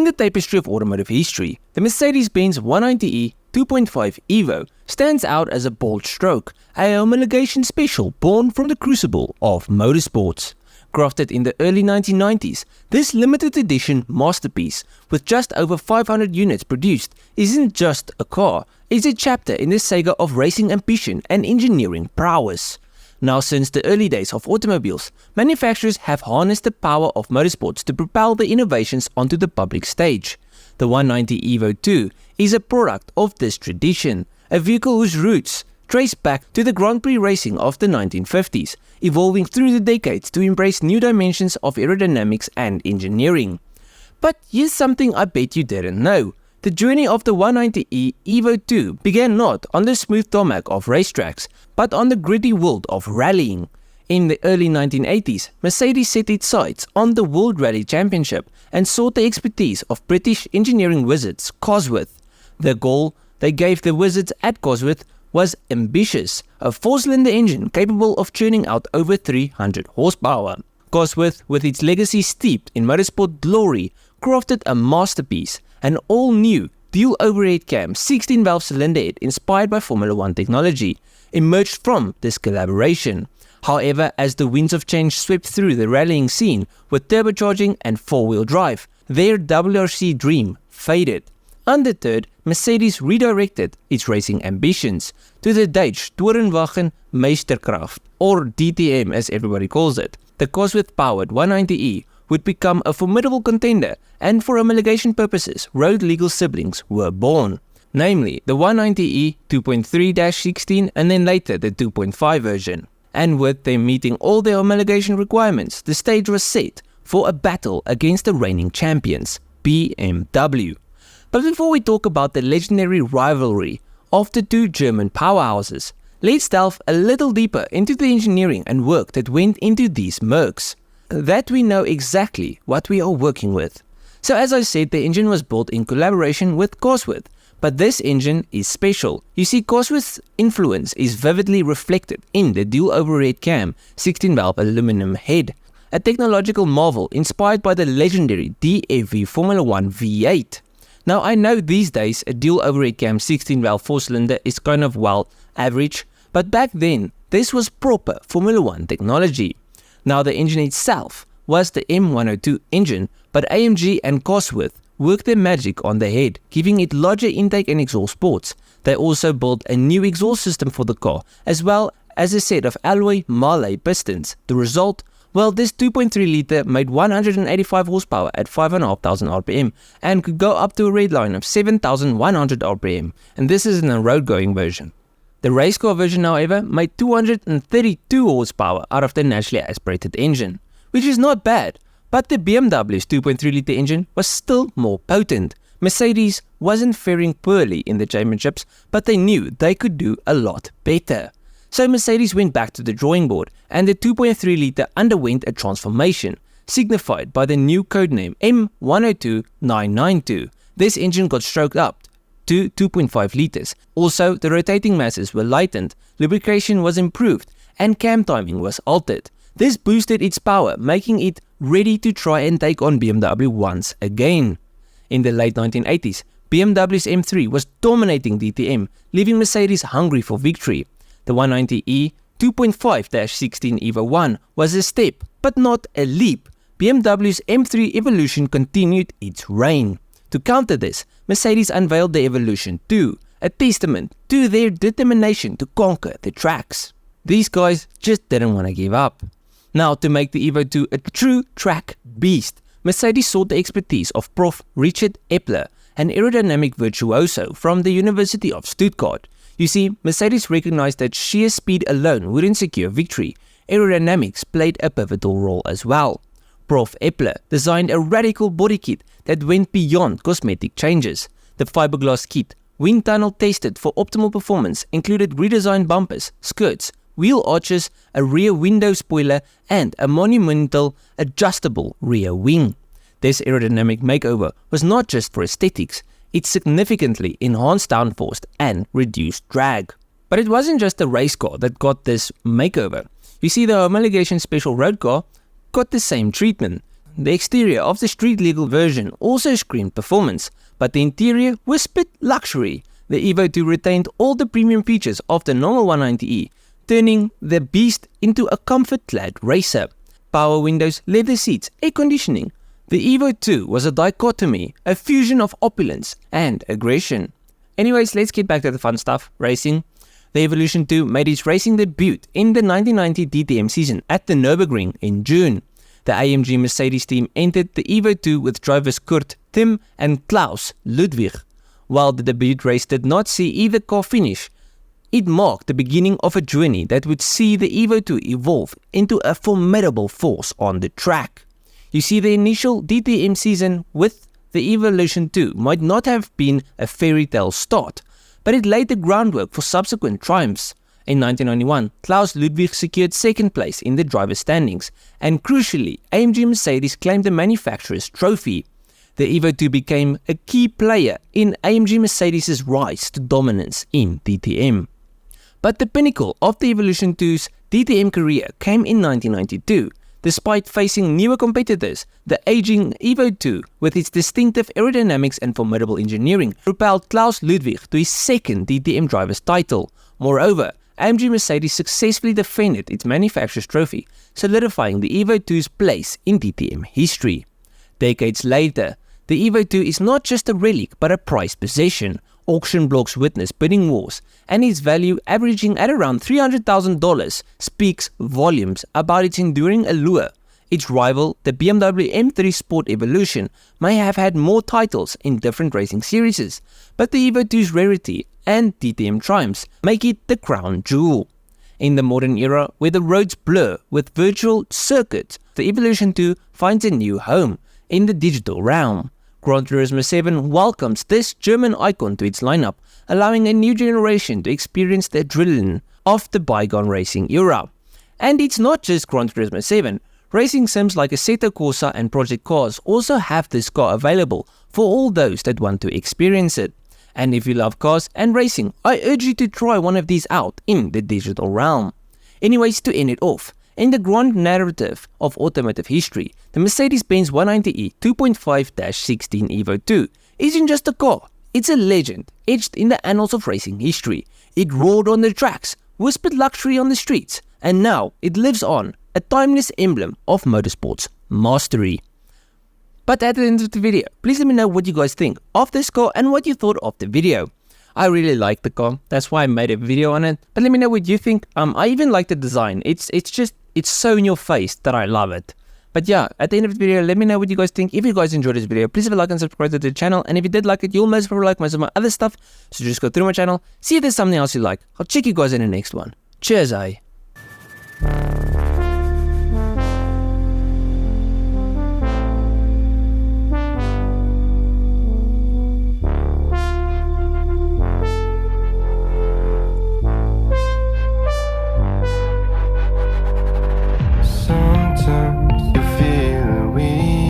the tapestry of automotive history, the Mercedes-Benz 190E 2.5 Evo stands out as a bold stroke, a homologation special born from the crucible of motorsports. Crafted in the early 1990s, this limited edition masterpiece, with just over 500 units produced, isn't just a car, it's a chapter in the saga of racing ambition and engineering prowess. Now, since the early days of automobiles, manufacturers have harnessed the power of motorsports to propel the innovations onto the public stage. The 190 Evo II is a product of this tradition, a vehicle whose roots trace back to the Grand Prix racing of the 1950s, evolving through the decades to embrace new dimensions of aerodynamics and engineering. But here's something I bet you didn't know. The journey of the 190E Evo II began not on the smooth tarmac of racetracks, but on the gritty world of rallying. In the early 1980s, Mercedes set its sights on the World Rally Championship and sought the expertise of British engineering wizards Cosworth. The goal they gave the wizards at Cosworth was ambitious, a four-cylinder engine capable of churning out over 300 horsepower. Cosworth, with its legacy steeped in motorsport glory, crafted a masterpiece, an all-new dual overhead cam 16-valve cylinder head inspired by Formula 1 technology, emerged from this collaboration. However, as the winds of change swept through the rallying scene with turbocharging and four-wheel drive, their DOHC dream faded. Undeterred, Mercedes redirected its racing ambitions to the Deutsche Tourenwagen Meisterschaft, or DTM as everybody calls it. The Cosworth-powered 190E would become a formidable contender, and for homologation purposes, road legal siblings were born, namely the 190E 2.3-16 and then later the 2.5 version. And with them meeting all their homologation requirements, the stage was set for a battle against the reigning champions, BMW. But before we talk about the legendary rivalry of the two German powerhouses, let's delve a little deeper into the engineering and work that went into these Mercs, that we know exactly what we are working with. So as I said, the engine was built in collaboration with Cosworth, but this engine is special. You see, Cosworth's influence is vividly reflected in the dual overhead cam 16-valve aluminum head, a technological marvel inspired by the legendary DFV Formula 1 V8. Now, I know these days a dual overhead cam 16-valve 4-cylinder is kind of, well, average, but back then this was proper Formula 1 technology. Now, the engine itself was the M102 engine, but AMG and Cosworth worked their magic on the head, giving it larger intake and exhaust ports. They also built a new exhaust system for the car, as well as a set of alloy Marley pistons. The result? Well, this 2.3 litre made 185 horsepower at 5,500 RPM and could go up to a red line of 7,100 RPM, and this is in a road-going version. The race car version, however, made 232 horsepower out of the naturally aspirated engine, which is not bad, but the BMW's 2.3 litre engine was still more potent. Mercedes wasn't faring poorly in the championships, but they knew they could do a lot better. So Mercedes went back to the drawing board, and the 2.3 litre underwent a transformation, signified by the new codename M102992. This engine got stroked up to 2.5 litres. Also, the rotating masses were lightened, lubrication was improved, and cam timing was altered. This boosted its power, making it ready to try and take on BMW once again. In the late 1980s, BMW's M3 was dominating DTM, leaving Mercedes hungry for victory. The 190E 2.5-16 Evo 1 was a step, but not a leap. BMW's M3 Evolution continued its reign. To counter this, Mercedes unveiled the Evolution 2, a testament to their determination to conquer the tracks. These guys just didn't want to give up. Now, to make the Evo 2 a true track beast, Mercedes sought the expertise of Prof. Richard Epler, an aerodynamic virtuoso from the University of Stuttgart. You see, Mercedes recognized that sheer speed alone wouldn't secure victory. Aerodynamics played a pivotal role as well. Prof. Epler designed a radical body kit that went beyond cosmetic changes. The fiberglass kit, wind tunnel tested for optimal performance, included redesigned bumpers, skirts, wheel arches, a rear window spoiler, and a monumental adjustable rear wing. This aerodynamic makeover was not just for aesthetics, it significantly enhanced downforce and reduced drag. But it wasn't just the race car that got this makeover. You see, the homologation special road car got the same treatment. the exterior of the street-legal version also screamed performance, but the interior whispered luxury. The Evo II retained all the premium features of the normal 190E, turning the beast into a comfort-clad racer. Power windows, leather seats, air conditioning. The Evo II was a dichotomy, a fusion of opulence and aggression. Anyways, let's get back to the fun stuff, racing. The Evolution 2 made its racing debut in the 1990 DTM season at the Nürburgring in June. The AMG Mercedes team entered the Evo II with drivers Kurt, Tim and Klaus Ludwig. While the debut race did not see either car finish, it marked the beginning of a journey that would see the Evo II evolve into a formidable force on the track. You see, the initial DTM season with the Evolution 2 might not have been a fairy tale start, but it laid the groundwork for subsequent triumphs. In 1991, Klaus Ludwig secured second place in the driver's standings, and crucially, AMG Mercedes claimed the manufacturer's trophy. The Evo II became a key player in AMG Mercedes' rise to dominance in DTM. But the pinnacle of the Evolution 2's DTM career came in 1992. Despite facing newer competitors, the aging Evo II, with its distinctive aerodynamics and formidable engineering, propelled Klaus Ludwig to his second DTM driver's title. Moreover, AMG Mercedes successfully defended its manufacturer's trophy, solidifying the Evo II's place in DTM history. Decades later, the Evo II is not just a relic but a prized possession. Auction blocks witness bidding wars, and its value averaging at around $300,000 speaks volumes about its enduring allure. Its rival, the BMW M3 Sport Evolution, may have had more titles in different racing series, but the Evo II's rarity and DTM triumphs make it the crown jewel. In the modern era, where the roads blur with virtual circuits, the Evolution 2 finds a new home in the digital realm. Gran Turismo 7 welcomes this German icon to its lineup, allowing a new generation to experience the adrenaline of the bygone racing era. And it's not just Gran Turismo 7. Racing sims like Assetto Corsa and Project Cars also have this car available for all those that want to experience it. And if you love cars and racing, I urge you to try one of these out in the digital realm. Anyways, to end it off, in the grand narrative of automotive history, the Mercedes-Benz 190E 2.5-16 Evo II isn't just a car, it's a legend etched in the annals of racing history. It roared on the tracks, whispered luxury on the streets, and now it lives on, a timeless emblem of motorsport's mastery. But at the end of the video, please let me know what you guys think of this car and what you thought of the video. I really like the car, that's why I made a video on it, but let me know what you think. I even like the design. It's so in your face that I love it. But yeah, at the end of the video, let me know what you guys think. If you guys enjoyed this video, please leave a like and subscribe to the channel. And if you did like it, you'll most probably like most of my other stuff. So just go through my channel, see if there's something else you like. I'll check you guys in the next one. Cheers, eh?